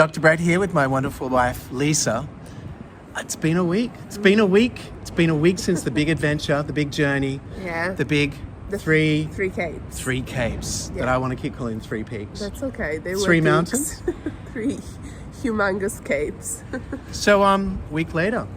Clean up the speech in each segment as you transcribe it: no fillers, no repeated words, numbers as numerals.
Dr. Brett here with my wonderful wife, Lisa. It's been a week. It's been a week since the big adventure, the big journey, the three capes that I want to keep calling three peaks. That's okay. They were three mountains. Three humongous capes. So, week later.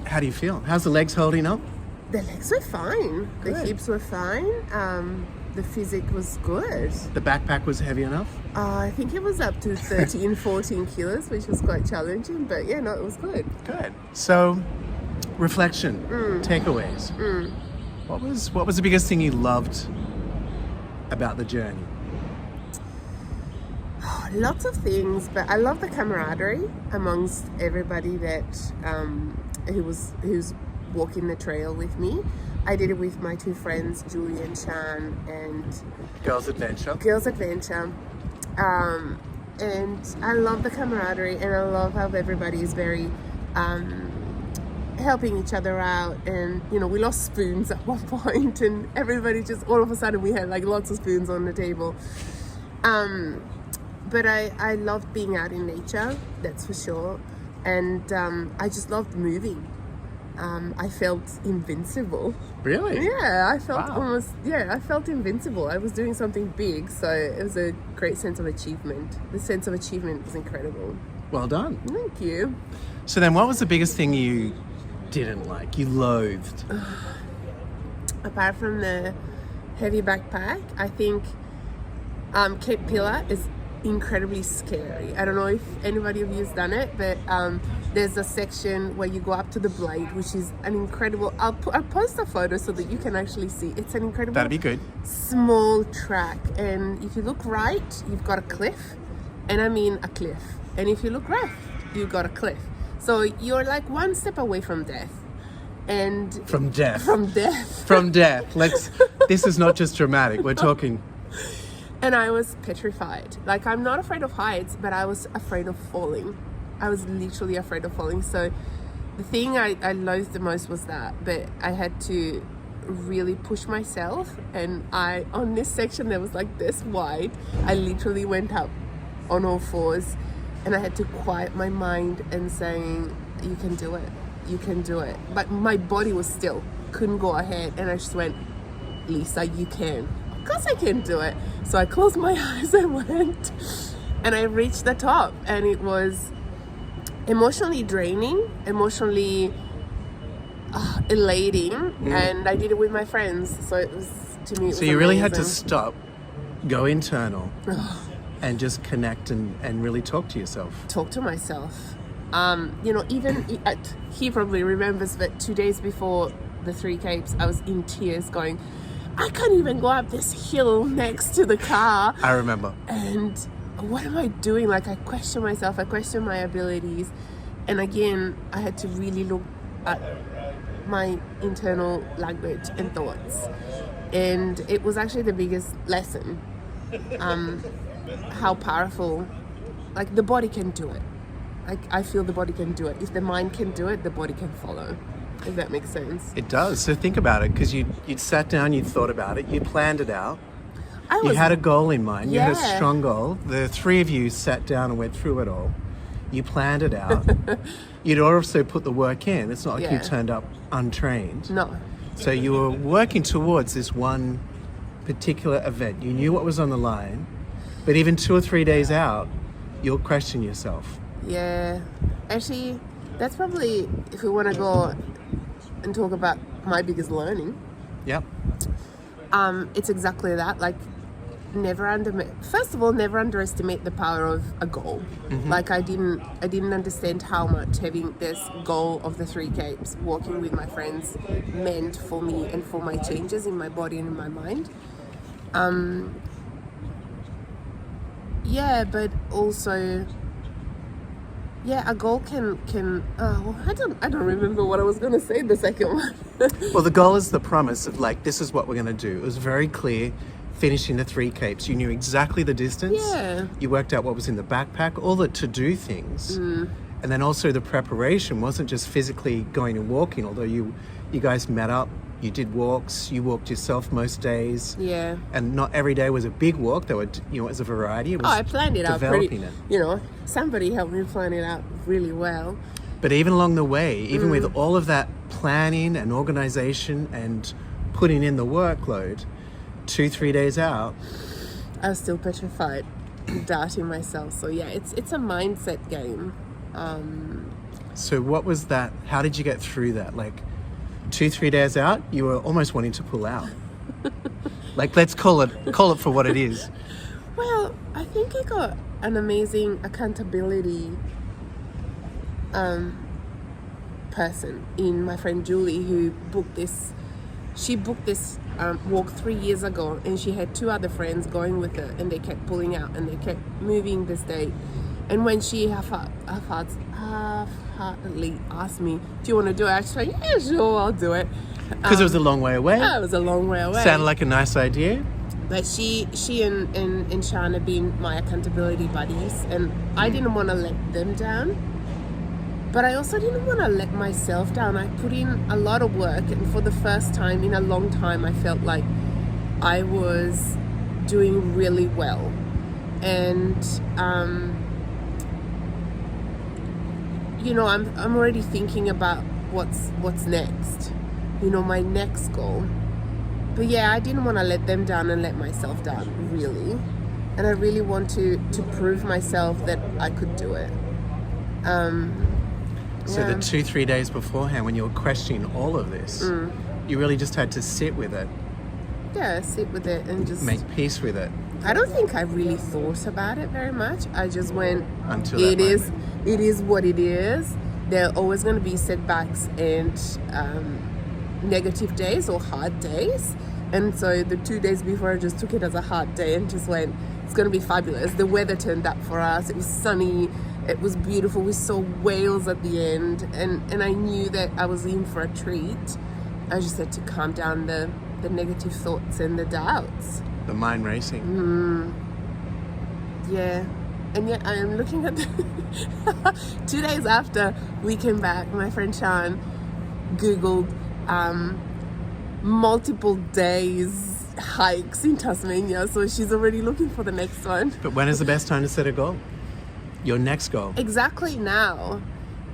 How do you feel? How's the legs holding up? The legs were fine. Good. The hips were fine. The physique was good. The backpack was heavy enough? I think it was up to 13, 14 kilos, which was quite challenging. But yeah, no, it was good. Good. So, reflection, takeaways. What was the biggest thing you loved about the journey? Lots of things, but I love the camaraderie amongst everybody that who's walking the trail with me. I did it with my two friends, Julie and Shan, and Girls Adventure. And I love the camaraderie, and I love how everybody is very helping each other out. And you know, we lost spoons at one point, and everybody just all of a sudden we had like lots of spoons on the table. But I loved being out in nature, that's for sure. And I just loved moving. I felt invincible. Really? Yeah, I felt Wow. I felt invincible. I was doing something big, so it was a great sense of achievement. The sense of achievement was incredible. Well done. Thank you. So then what was the biggest thing you didn't like, you loathed? Apart from the heavy backpack, I think Cape Pillar is incredibly scary. I don't know if anybody of you has done it, but there's a section where you go up to the blade, which is an incredible, I'll post a photo so that you can actually see. It's an incredible That'd be good. small track, and if you look right, you've got a cliff, and I mean a cliff, and if you look left, you've got a cliff. So you're like one step away from death. And From death. from death. From death. This is not just dramatic, we're talking. And I was petrified. Like, I'm not afraid of heights, but I was afraid of falling. I was literally afraid of falling. So the thing I loathed the most was that. But I had to really push myself. And on this section that was like this wide, I literally went up on all fours. And I had to quiet my mind and saying, you can do it. You can do it. But my body was still, couldn't go ahead. And I just went, Lisa, you can. Of course I can do it. So I closed my eyes and went, and I reached the top, and it was emotionally draining, emotionally elating, and I did it with my friends. So it was, to me, it was So you really had to amazing. stop, go internal, and just connect and really talk to yourself. Talk to myself. You know, even he probably remembers that 2 days before the three capes, I was in tears going, I can't even go up this hill next to the car. I remember. And what am I doing? Like, I question myself, I question my abilities. And again, I had to really look at my internal language and thoughts. And it was actually the biggest lesson. How powerful, like, the body can do it. Like, I feel the body can do it. If the mind can do it, the body can follow. If that makes sense. It does. So think about it, because you'd sat down, you'd thought about it, you planned it out. You had a goal in mind. You had a strong goal. The three of you sat down and went through it all. You planned it out. You'd also put the work in. It's not like you turned up untrained. No. So you were working towards this one particular event. You knew what was on the line, but even 2 or 3 days out, you'll question yourself. Yeah. Actually, that's probably, if we want to go and talk about my biggest learning. Yep. It's exactly that. Like, never underestimate the power of a goal. Like, I didn't understand how much having this goal of the three capes, walking with my friends, meant for me and for my changes in my body and in my mind. But also, a goal can I don't remember what I was going to say the second one. Well, the goal is the promise of, like, this is what we're going to do. It was very clear, finishing the three capes. You knew exactly the distance. Yeah. You worked out what was in the backpack, all the to-do things. And then also the preparation wasn't just physically going and walking, although you guys met up You did walks. You walked yourself most days. Yeah. And not every day was a big walk. There were, it was a variety. It was I planned it out developing it. Somebody helped me plan it out really well. But even along the way, even with all of that planning and organization and putting in the workload, 2-3 days out, I was still petrified, doubting myself. So yeah, it's a mindset game. So what was that? How did you get through that? Like 2-3 days out, you were almost wanting to pull out. Like, let's call it for what it is. Well, I think I got an amazing accountability person in my friend Julie, who booked this. She booked this walk 3 years ago, and she had 2 other friends going with her, and they kept pulling out and they kept moving this date. And when she half-heartedly asked me, do you want to do it? I was like, yeah, sure, I'll do it. Because it was a long way away? Yeah, it was a long way away. Sounded like a nice idea. But she and Sean have been my accountability buddies, and I didn't want to let them down. But I also didn't want to let myself down. I put in a lot of work, and for the first time in a long time, I felt like I was doing really well. And I'm already thinking about what's next. My next goal. But yeah, I didn't want to let them down and let myself down, really. And I really want to prove myself that I could do it. So the 2-3 days beforehand, when you were questioning all of this, you really just had to sit with it. Yeah, sit with it and just make peace with it. I don't think I really thought about it very much. I just went, it is what it is. There are always going to be setbacks and negative days or hard days. And so the 2 days before, I just took it as a hard day and just went, it's going to be fabulous. The weather turned up for us. It was sunny. It was beautiful. We saw whales at the end. And I knew that I was in for a treat. I just had to calm down the negative thoughts and the doubts. The mind racing. Yeah. And yet I am looking at 2 days after we came back, my friend Sean Googled multiple days hikes in Tasmania. So she's already looking for the next one. But when is the best time to set a goal? Your next goal? Exactly now.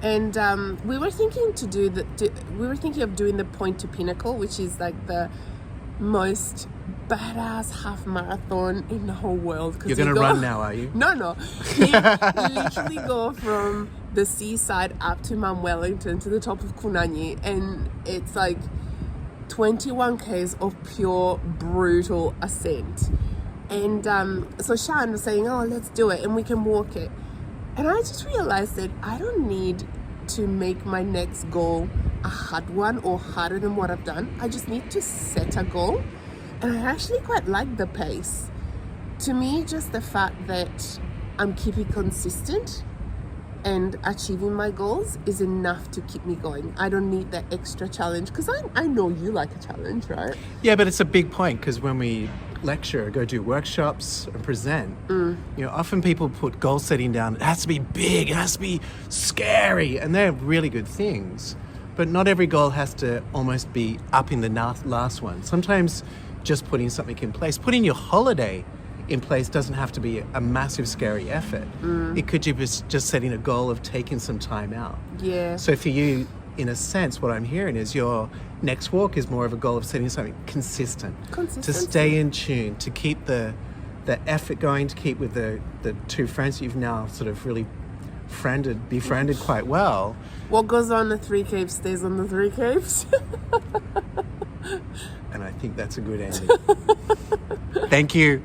And we were thinking of doing the Point to Pinnacle, which is like the most badass half marathon in the whole world. You're going to run now, are you? No. You literally go from the seaside up to Mount Wellington to the top of Kunanyi, and it's like 21 k's of pure brutal ascent. And so Sean was saying, oh, let's do it and we can walk it. And I just realized that I don't need to make my next goal a hard one or harder than what I've done. I just need to set a goal. And I actually quite like the pace. To me, just the fact that I'm keeping consistent and achieving my goals is enough to keep me going. I don't need that extra challenge, because I know you like a challenge, right? Yeah, but it's a big point, because when we lecture, go do workshops and present, often people put goal setting down. It has to be big, it has to be scary, and they're really good things. But not every goal has to almost be up in the last one. Sometimes just putting something in place, putting your holiday in place doesn't have to be a massive, scary effort. It could be just setting a goal of taking some time out. Yeah. So for you, in a sense, what I'm hearing is your next walk is more of a goal of setting something consistent. To stay in tune, to keep the effort going, to keep with the 2 friends you've now sort of really befriended quite well. What goes on the 3 caves stays on the 3 caves. And I think that's a good ending. Thank you.